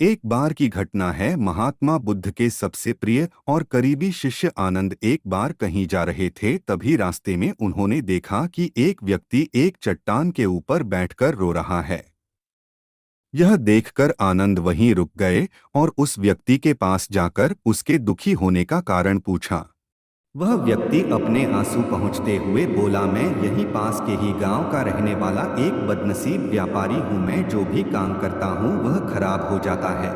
एक बार की घटना है। महात्मा बुद्ध के सबसे प्रिय और करीबी शिष्य आनंद एक बार कहीं जा रहे थे। तभी रास्ते में उन्होंने देखा कि एक व्यक्ति एक चट्टान के ऊपर बैठकर रो रहा है। यह देखकर आनंद वहीं रुक गए और उस व्यक्ति के पास जाकर उसके दुखी होने का कारण पूछा। वह व्यक्ति अपने आंसू पहुंचते हुए बोला, मैं यहीं पास के ही गांव का रहने वाला एक बदनसीब व्यापारी हूं। मैं जो भी काम करता हूं वह खराब हो जाता है।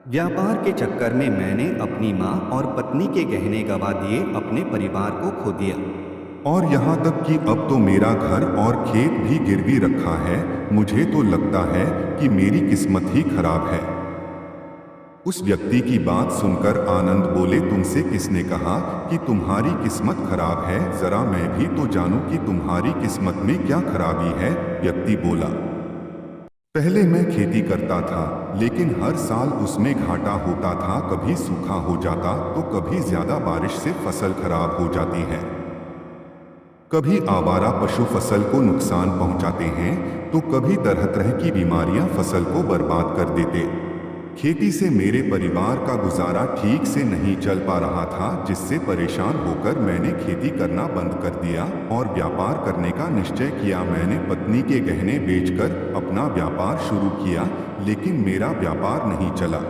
व्यापार के चक्कर में मैंने अपनी माँ और पत्नी के गहने गंवा दिए, अपने परिवार को खो दिया। और यहाँ तक कि अब तो मेरा घर और खेत भी गिरवी रखा है। मुझे तो लगता है कि मेरी किस्मत ही खराब है। उस व्यक्ति की बात सुनकर आनंद बोले, तुमसे किसने कहा कि तुम्हारी किस्मत खराब है? जरा मैं भी तो जानूं कि तुम्हारी किस्मत में क्या खराबी है। व्यक्ति बोला, पहले मैं खेती करता था, लेकिन हर साल उसमें घाटा होता था। कभी सूखा हो जाता तो कभी ज्यादा बारिश से फसल खराब हो जाती है। कभी आवारा पशु फसल को नुकसान पहुंचाते हैं तो कभी तरह तरह की बीमारियां फसल को बर्बाद कर देते। खेती से मेरे परिवार का गुजारा ठीक से नहीं चल पा रहा था, जिससे परेशान होकर मैंने खेती करना बंद कर दिया और व्यापार करने का निश्चय किया। मैंने पत्नी के गहने बेचकर अपना व्यापार शुरू किया, लेकिन मेरा व्यापार नहीं चला।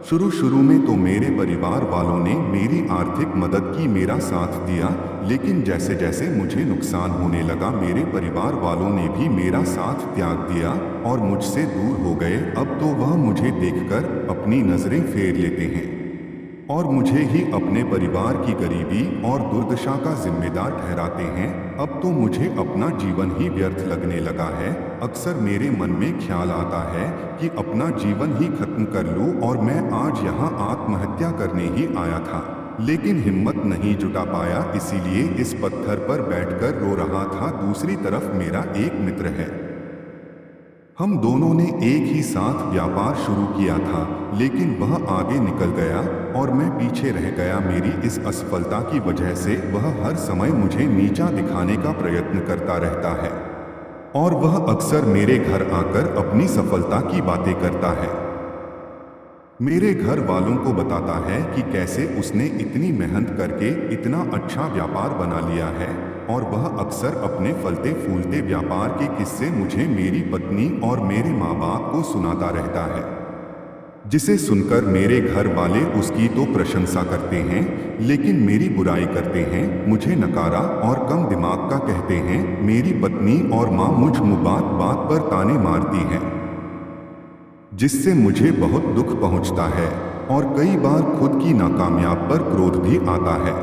शुरू में तो मेरे परिवार वालों ने मेरी आर्थिक मदद की, मेरा साथ दिया, लेकिन जैसे जैसे मुझे नुकसान होने लगा मेरे परिवार वालों ने भी मेरा साथ त्याग दिया और मुझसे दूर हो गए। अब तो वह मुझे देखकर अपनी नजरें फेर लेते हैं और मुझे ही अपने परिवार की गरीबी और दुर्दशा का जिम्मेदार ठहराते हैं। अब तो मुझे अपना जीवन ही व्यर्थ लगने लगा है। अक्सर मेरे मन में ख्याल आता है कि अपना जीवन ही खत्म कर लूं, और मैं आज यहाँ आत्महत्या करने ही आया था, लेकिन हिम्मत नहीं जुटा पाया, इसीलिए इस पत्थर पर बैठकर रो रहा था। दूसरी तरफ मेरा एक मित्र है। हम दोनों ने एक ही साथ व्यापार शुरू किया था, लेकिन वह आगे निकल गया और मैं पीछे रह गया। मेरी इस असफलता की वजह से वह हर समय मुझे नीचा दिखाने का प्रयत्न करता रहता है और वह अक्सर मेरे घर आकर अपनी सफलता की बातें करता है। मेरे घर वालों को बताता है कि कैसे उसने इतनी मेहनत करके इतना अच्छा व्यापार बना लिया है, और वह अक्सर अपने फलते फूलते व्यापार के किस्से मुझे, मेरी पत्नी और मेरे माँ बाप को सुनाता रहता है, जिसे सुनकर मेरे घर वाले उसकी तो प्रशंसा करते हैं, लेकिन मेरी बुराई करते हैं, मुझे नकारा और कम दिमाग का कहते हैं। मेरी पत्नी और माँ मुझ बात बात पर ताने मारती हैं, जिससे मुझे बहुत दुख पहुंचता है और कई बार खुद की नाकामयाब पर क्रोध भी आता है,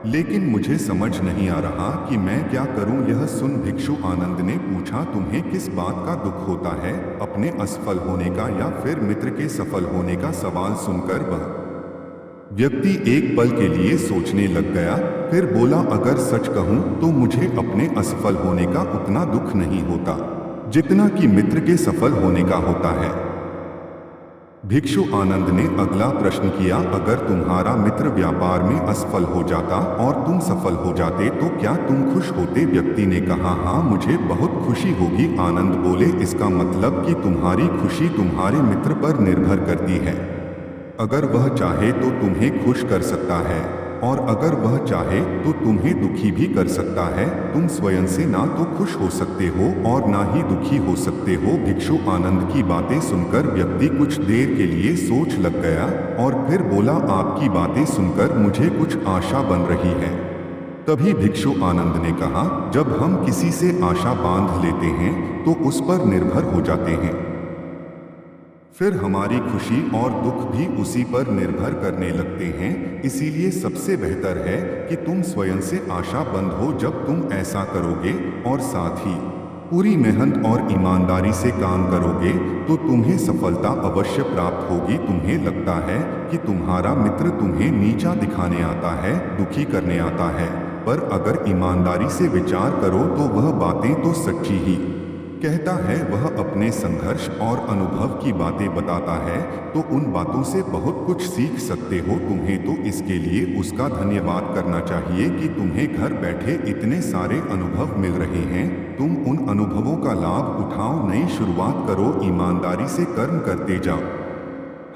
लेकिन मुझे समझ नहीं आ रहा कि मैं क्या करूं। यह सुन भिक्षु आनंद ने पूछा, तुम्हें किस बात का दुख होता है, अपने असफल होने का या फिर मित्र के सफल होने का? सवाल सुनकर वह व्यक्ति एक पल के लिए सोचने लग गया, फिर बोला, अगर सच कहूं तो मुझे अपने असफल होने का उतना दुख नहीं होता जितना कि मित्र के सफल होने का होता है। भिक्षु आनंद ने अगला प्रश्न किया, अगर तुम्हारा मित्र व्यापार में असफल हो जाता और तुम सफल हो जाते तो क्या तुम खुश होते? व्यक्ति ने कहा, हाँ, मुझे बहुत खुशी होगी। आनंद बोले, इसका मतलब कि तुम्हारी खुशी तुम्हारे मित्र पर निर्भर करती है। अगर वह चाहे तो तुम्हें खुश कर सकता है, और अगर वह चाहे तो तुम्हें दुखी भी कर सकता है। तुम स्वयं से ना तो खुश हो सकते हो और ना ही दुखी हो सकते हो। भिक्षु आनंद की बातें सुनकर व्यक्ति कुछ देर के लिए सोच लग गया और फिर बोला, आपकी बातें सुनकर मुझे कुछ आशा बन रही है। तभी भिक्षु आनंद ने कहा, जब हम किसी से आशा बांध लेते हैं तो उस पर निर्भर हो जाते हैं, फिर हमारी खुशी और दुख भी उसी पर निर्भर करने लगते हैं। इसीलिए सबसे बेहतर है कि तुम स्वयं से आशा बंद हो। जब तुम ऐसा करोगे और साथ ही पूरी मेहनत और ईमानदारी से काम करोगे तो तुम्हें सफलता अवश्य प्राप्त होगी। तुम्हें लगता है कि तुम्हारा मित्र तुम्हें नीचा दिखाने आता है, दुखी करने आता है, पर अगर ईमानदारी से विचार करो तो वह बातें तो सच्ची ही कहता है। वह अपने संघर्ष और अनुभव की बातें बताता है, तो उन बातों से बहुत कुछ सीख सकते हो। तुम्हें तो इसके लिए उसका धन्यवाद करना चाहिए कि तुम्हें घर बैठे इतने सारे अनुभव मिल रहे हैं। तुम उन अनुभवों का लाभ उठाओ, नई शुरुआत करो, ईमानदारी से कर्म करते जाओ।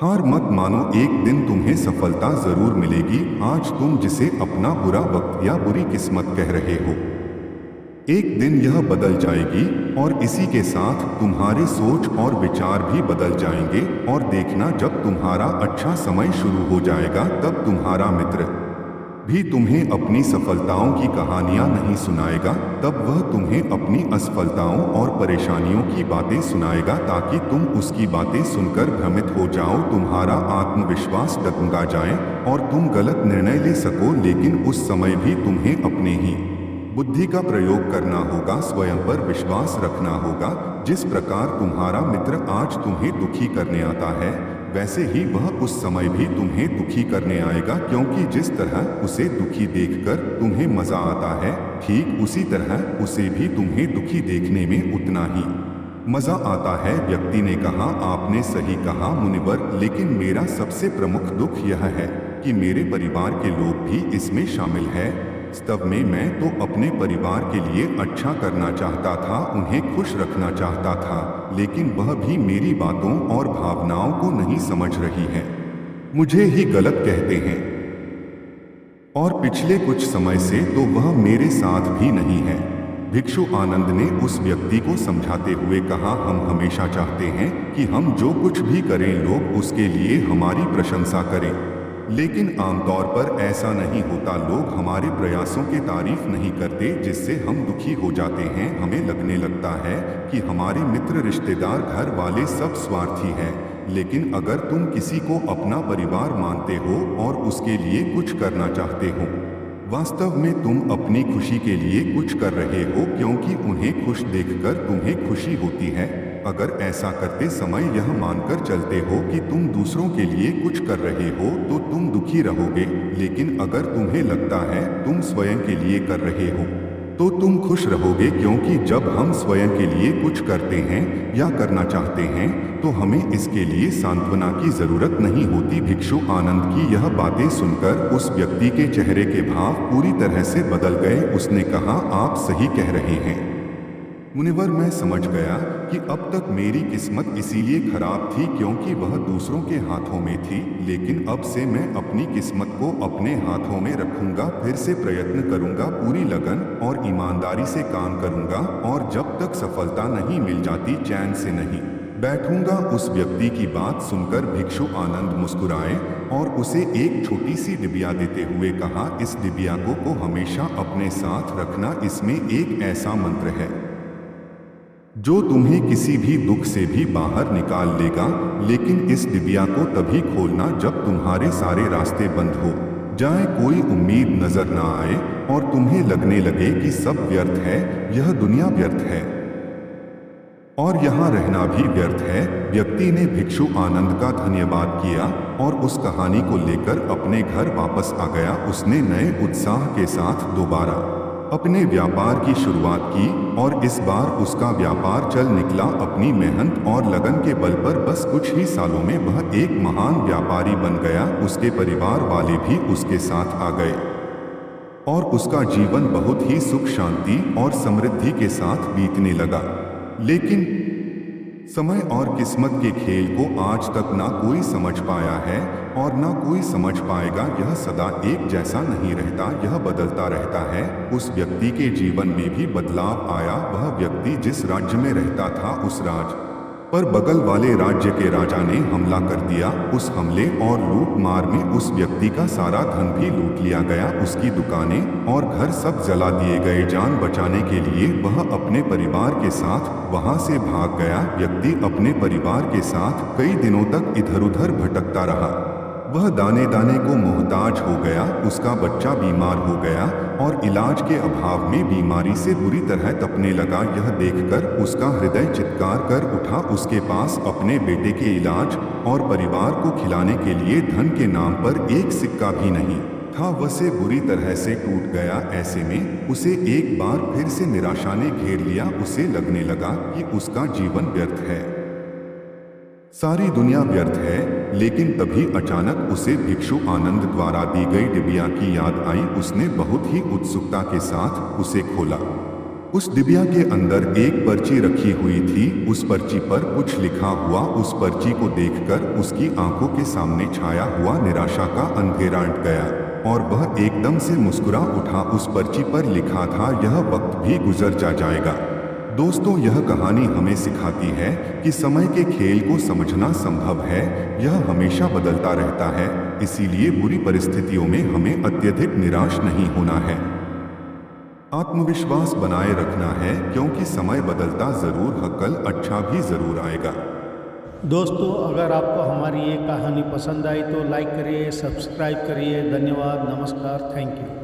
हार मत मानो, एक दिन तुम्हें सफलता जरूर मिलेगी। आज तुम जिसे अपना बुरा वक्त या बुरी किस्मत कह रहे हो, एक दिन यह बदल जाएगी और इसी के साथ तुम्हारे सोच और विचार भी बदल जाएंगे। और देखना, जब तुम्हारा अच्छा समय शुरू हो जाएगा तब तुम्हारा मित्र भी तुम्हें अपनी सफलताओं की कहानियां नहीं सुनाएगा, तब वह तुम्हें अपनी असफलताओं और परेशानियों की बातें सुनाएगा ताकि तुम उसकी बातें सुनकर भ्रमित हो जाओ, तुम्हारा आत्मविश्वास डगमगा जाए और तुम गलत निर्णय ले सको। लेकिन उस समय भी तुम्हें अपने ही बुद्धि का प्रयोग करना होगा, स्वयं पर विश्वास रखना होगा। जिस प्रकार तुम्हारा मित्र आज तुम्हें दुखी करने आता है, वैसे ही वह उस समय भी तुम्हें दुखी करने आएगा, क्योंकि जिस तरह उसे दुखी देखकर तुम्हें मजा आता है, ठीक उसी तरह उसे भी तुम्हें दुखी देखने में उतना ही मजा आता है। व्यक्ति ने कहा, आपने सही कहा मुनिवर, लेकिन मेरा सबसे प्रमुख दुख यह है कि मेरे परिवार के लोग भी इसमें शामिल है। वास्तव में मैं तो अपने परिवार के लिए अच्छा करना चाहता था, उन्हें खुश रखना चाहता था, लेकिन वह भी मेरी बातों और भावनाओं को नहीं समझ रही है, मुझे ही गलत कहते हैं। और पिछले कुछ समय से तो वह मेरे साथ भी नहीं है। भिक्षु आनंद ने उस व्यक्ति को समझाते हुए कहा, हम हमेशा चाहते हैं कि हम जो कुछ भी करें लोग उसके लिए हमारी प्रशंसा करें, लेकिन आमतौर पर ऐसा नहीं होता। लोग हमारे प्रयासों की तारीफ नहीं करते, जिससे हम दुखी हो जाते हैं। हमें लगने लगता है कि हमारे मित्र, रिश्तेदार, घर वाले सब स्वार्थी हैं। लेकिन अगर तुम किसी को अपना परिवार मानते हो और उसके लिए कुछ करना चाहते हो, वास्तव में तुम अपनी खुशी के लिए कुछ कर रहे हो, क्योंकि उन्हें खुश देखकर तुम्हें खुशी होती है। अगर ऐसा करते समय यह मानकर चलते हो कि तुम दूसरों के लिए कुछ कर रहे हो तो तुम दुखी रहोगे, लेकिन अगर तुम्हें लगता है तुम स्वयं के लिए कर रहे हो तो तुम खुश रहोगे, क्योंकि जब हम स्वयं के लिए कुछ करते हैं या करना चाहते हैं तो हमें इसके लिए सांत्वना की जरूरत नहीं होती। भिक्षु आनंद की यह बातें सुनकर उस व्यक्ति के चेहरे के भाव पूरी तरह से बदल गए। उसने कहा, आप सही कह रहे हैं मुनिवर, मैं समझ गया कि अब तक मेरी किस्मत इसीलिए खराब थी क्योंकि वह दूसरों के हाथों में थी, लेकिन अब से मैं अपनी किस्मत को अपने हाथों में रखूंगा, फिर से प्रयत्न करूंगा, पूरी लगन और ईमानदारी से काम करूंगा, और जब तक सफलता नहीं मिल जाती चैन से नहीं बैठूंगा। उस व्यक्ति की बात सुनकर भिक्षु आनंद मुस्कुराए और उसे एक छोटी सी डिबिया देते हुए कहा, इस डिबिया को हमेशा अपने साथ रखना, इसमें एक ऐसा मंत्र है जो तुम्हें किसी भी दुख से भी बाहर निकाल लेगा। लेकिन इस डिबिया को तभी खोलना जब तुम्हारे सारे रास्ते बंद हो जाए, कोई उम्मीद नजर ना आए और तुम्हें लगने लगे कि सब व्यर्थ है, यह दुनिया व्यर्थ है और यहाँ रहना भी व्यर्थ है। व्यक्ति ने भिक्षु आनंद का धन्यवाद किया और उस कहानी को लेकर अपने घर वापस आ गया। उसने नए उत्साह के साथ दोबारा अपने व्यापार की शुरुआत की और इस बार उसका व्यापार चल निकला। अपनी मेहनत और लगन के बल पर बस कुछ ही सालों में वह एक महान व्यापारी बन गया। उसके परिवार वाले भी उसके साथ आ गए और उसका जीवन बहुत ही सुख शांति और समृद्धि के साथ बीतने लगा। लेकिन समय और किस्मत के खेल को आज तक ना कोई समझ पाया है और ना कोई समझ पाएगा। यह सदा एक जैसा नहीं रहता, यह बदलता रहता है। उस व्यक्ति के जीवन में भी बदलाव आया। वह व्यक्ति जिस राज्य में रहता था उस राज्य पर बगल वाले राज्य के राजा ने हमला कर दिया। उस हमले और लूट मार में उस व्यक्ति का सारा धन भी लूट लिया गया, उसकी दुकानें और घर सब जला दिए गए। जान बचाने के लिए वह अपने परिवार के साथ वहां से भाग गया। व्यक्ति अपने परिवार के साथ कई दिनों तक इधर उधर भटकता रहा। वह दाने दाने को मोहताज हो गया। उसका बच्चा बीमार हो गया और इलाज के अभाव में बीमारी से बुरी तरह तपने लगा। यह देखकर उसका हृदय चित्कार कर उठा। उसके पास अपने बेटे के इलाज और परिवार को खिलाने के लिए धन के नाम पर एक सिक्का भी नहीं था। वह से बुरी तरह से टूट गया। ऐसे में उसे एक बार फिर से निराशा ने घेर लिया। उसे लगने लगा कि उसका जीवन व्यर्थ है, सारी दुनिया व्यर्थ है। लेकिन तभी अचानक उसे भिक्षु आनंद द्वारा दी गई डिबिया की याद आई। उसने बहुत ही उत्सुकता के साथ उसे खोला उस डिबिया के अंदर एक पर्ची रखी हुई थी। उस पर्ची पर कुछ लिखा हुआ। उस पर्ची को देखकर उसकी आंखों के सामने छाया हुआ निराशा का अंधेरा अंट गया और वह एकदम से मुस्कुरा उठा। उस पर्ची पर लिखा था, यह वक्त भी गुजर जाएगा। दोस्तों, यह कहानी हमें सिखाती है कि समय के खेल को समझना संभव है। यह हमेशा बदलता रहता है, इसीलिए बुरी परिस्थितियों में हमें अत्यधिक निराश नहीं होना है। आत्मविश्वास बनाए रखना है, क्योंकि समय बदलता जरूर है, कल अच्छा भी जरूर आएगा। दोस्तों, अगर आपको हमारी ये कहानी पसंद आई तो लाइक करिए, सब्सक्राइब करिए। धन्यवाद, नमस्कार, थैंक यू।